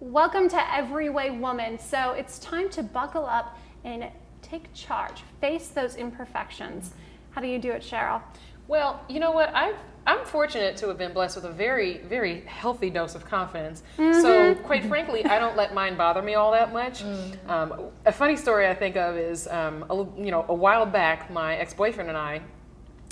Welcome to Every Woman. So it's time to buckle up and take charge, face those imperfections. How do you do it, Cheryl? Well, you know what? I'm fortunate to have been blessed with a very, very healthy dose of confidence. So quite frankly, I don't let mine bother me all that much. A funny story I think of is, a while back, my ex-boyfriend and I,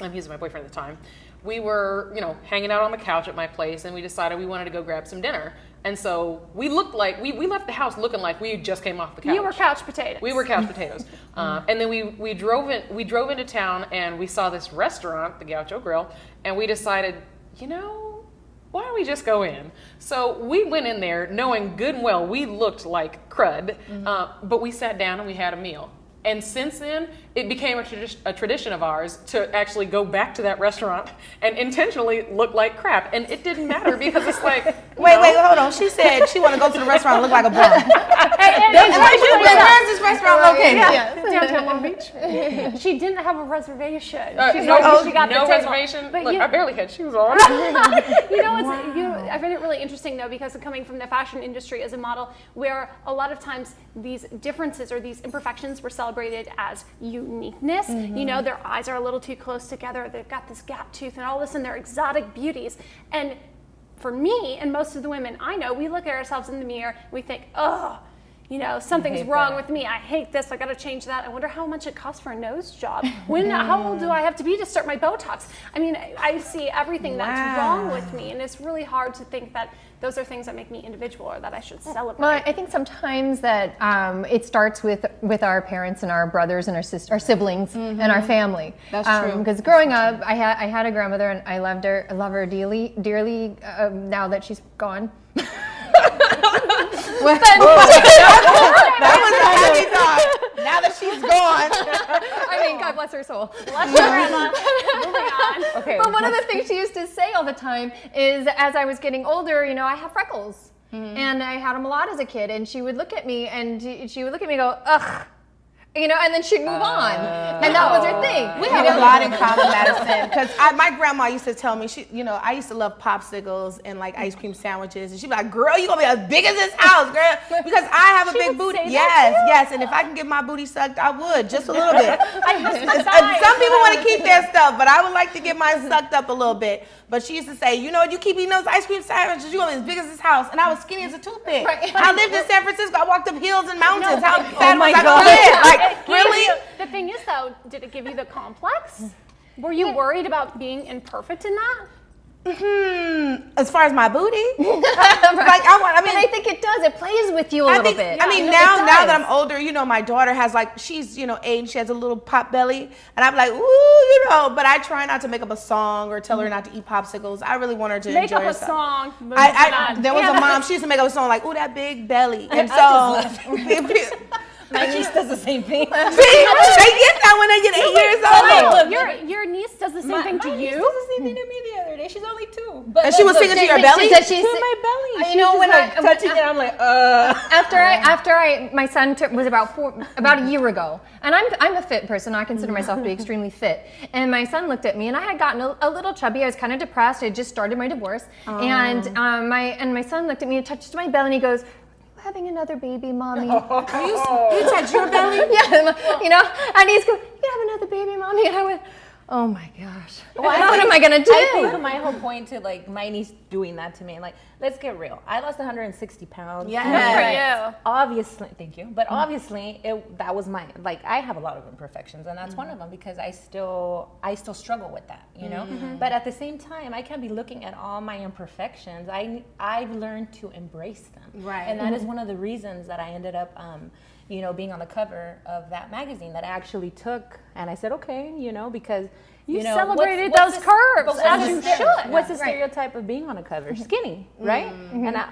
he was my boyfriend at the time, we were, hanging out on the couch at my place, and we decided we wanted to go grab some dinner. And so we looked like, we left the house looking like we just came off the couch. You were couch potatoes. We were couch potatoes. And then we drove into town, and we saw this restaurant, the Gaucho Grill, and we decided, why don't we just go in? So we went in there knowing good and well we looked like crud, but we sat down and we had a meal. And since then, it became a tradition of ours to actually go back to that restaurant and intentionally look like crap. And it didn't matter because it's like, wait, hold on. She said she want to go to the restaurant and look like a bum. Where's this restaurant located? Downtown Long Beach. She didn't have a reservation. She got no reservation. Look, I barely had shoes on. I find it really interesting though, because coming from the fashion industry as a model, where a lot of times these differences or these imperfections were celebrated as uniqueness. Their eyes are a little too close together. They've got this gap tooth, and all of a sudden they're exotic beauties. And for me and most of the women I know, we look at ourselves in the mirror and we think, something's wrong with me. I hate this. I got to change that. I wonder how much it costs for a nose job. How old do I have to be to start my Botox? I mean, I see everything that's wrong with me, and it's really hard to think that those are things that make me individual or that I should celebrate. Well, I think sometimes that it starts with our parents and our brothers and our siblings and our family. That's true. Because growing up, I had a grandmother, and I love her dearly. Now that she's gone. That was a heavy thought. Now that she's gone. I mean, God bless her soul. Bless your grandma. Moving on. Okay. But one of the things she used to say all the time is, as I was getting older, I have freckles. And I had them a lot as a kid, and she would look at me and go, ugh. And then she'd move on. And that was her thing. We have a lot in common, Madison. Because my grandma used to tell me, I used to love popsicles and like ice cream sandwiches. And she'd be like, girl, you gonna be as big as this house, girl. Because I have a big booty. Yes. And if I can get my booty sucked, I would, just a little bit. Some people want to keep their stuff, but I would like to get mine sucked up a little bit. But she used to say, you keep eating those ice cream sandwiches, you're gonna be as big as this house. And I was skinny as a toothpick. Right. I lived in San Francisco. I walked up hills and mountains. How fat was I gonna live? Like, really? The thing is, though, did it give you the complex? Were you worried about being imperfect in that? As far as my booty, I think it does. It plays with you a little bit. I mean, now that I'm older, my daughter has she's 8, she has a little pot belly, and I'm like, ooh, but I try not to make up a song or tell her not to eat popsicles. I really want her to enjoy herself. Make up a song. There was a mom, she used to make up a song like, ooh, that big belly, and so. My niece does the same thing. See, they get that when they get 8 years old. Your niece does the same thing to you? My niece does the same thing to me the other day. She's only 2. And she was singing to your belly? To my belly. When I'm touching it, I'm like, After my son was about a year ago, and I'm a fit person. I consider myself to be extremely fit. And my son looked at me, and I had gotten a little chubby. I was kind of depressed. I had just started my divorce, and my son looked at me and touched my belly, and he goes, having another baby, mommy. You touched your belly? Yeah, and he's going, you have another baby, mommy? And I went, oh my gosh. What am I gonna do? I think my whole point to my niece doing that to me, let's get real. I lost 160 pounds. Yeah. Good for you. Obviously, thank you. But obviously, that was my, I have a lot of imperfections, and that's one of them because I still struggle with that, But at the same time, I can't be looking at all my imperfections. I've learned to embrace them. Right. And that is one of the reasons that I ended up, being on the cover of that magazine that I actually took, and I said, okay, because you celebrated those curves, as you should. What's the stereotype of being on a cover? Skinny, right? And I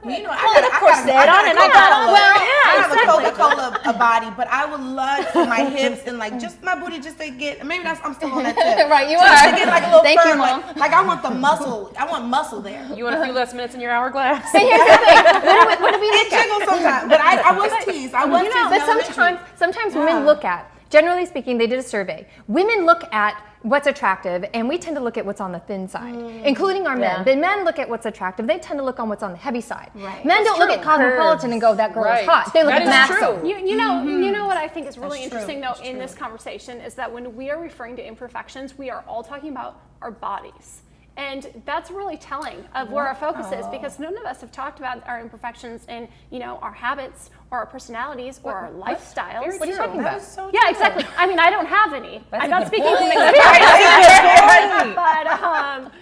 put a corset on, and I got on. I have a Coca-Cola body, but I would love for my hips and just my booty just to get. Maybe I'm still on that tip. Right, you just are. To get a little Thank firm, you, Mom. I want the muscle. I want muscle there. You want a few less minutes in your hourglass? So here's the thing. What do we It jiggles sometimes, but I was teased. But sometimes women look at Generally speaking, they did a survey. Women look at what's attractive, and we tend to look at what's on the thin side, including our men. But men look at what's attractive. They tend to look on what's on the heavy side. Right. Men don't look at Cosmopolitan and go, that girl is hot. They look That at is Maxim. true. You know what I think is really That's true. interesting though That's in true. this conversation is that when we are referring to imperfections, we are all talking about our bodies. And that's really telling of where our focus is, because none of us have talked about our imperfections in, our habits or our personalities or our lifestyles. What are you talking about? Yeah, exactly. I mean, I don't have any. That's I'm a not good speaking point. from experience. But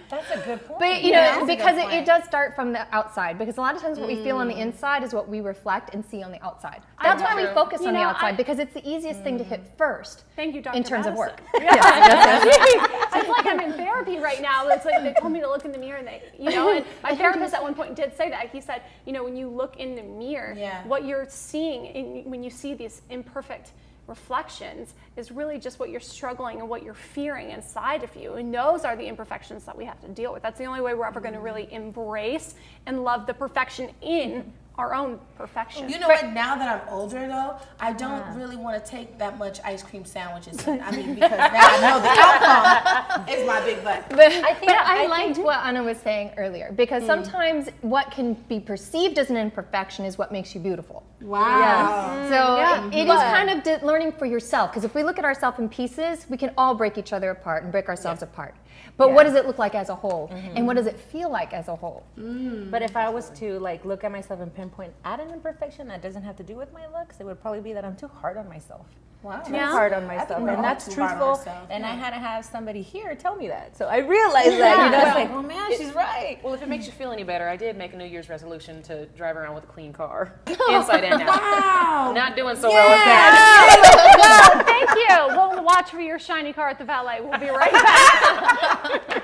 That's a good point. But because it does start from the outside. Because a lot of times what we feel on the inside is what we reflect and see on the outside. That's why we True. focus on the know, outside, because it's the easiest thing to hit first. thank you, Dr. In terms of Madison. work. I feel like I'm in therapy right now. It's like they told me to look in the mirror, and and my therapist at one point did say that. He said, when you look in the mirror, what you're seeing when you see these imperfect reflections is really just what you're struggling and what you're fearing inside of you. And those are the imperfections that we have to deal with. That's the only way we're ever going to really embrace and love the perfection in our own perfection. You know what? Now that I'm older, though, I don't really want to take that much ice cream sandwiches. I mean, because now I know the outcome is my big butt. But I liked what Anna was saying earlier, because sometimes what can be perceived as an imperfection is what makes you beautiful. Wow. So it is kind of learning for yourself, because if we look at ourselves in pieces, we can all break each other apart and break ourselves apart. But what does it look like as a whole? And what does it feel like as a whole? But if I was to look at myself and pinpoint at an imperfection that doesn't have to do with my looks, it would probably be that I'm too hard on myself. Wow. Too hard on myself, we're all and that's too hard on truthful. ourselves. And I had to have somebody here tell me that, so I realized that. It's like, oh man, she's right. Well, if it makes you feel any better, I did make a New Year's resolution to drive around with a clean car, inside and out. Wow. Not doing so well with that. Well, thank you. We'll watch for your shiny car at the valet. We'll be right back.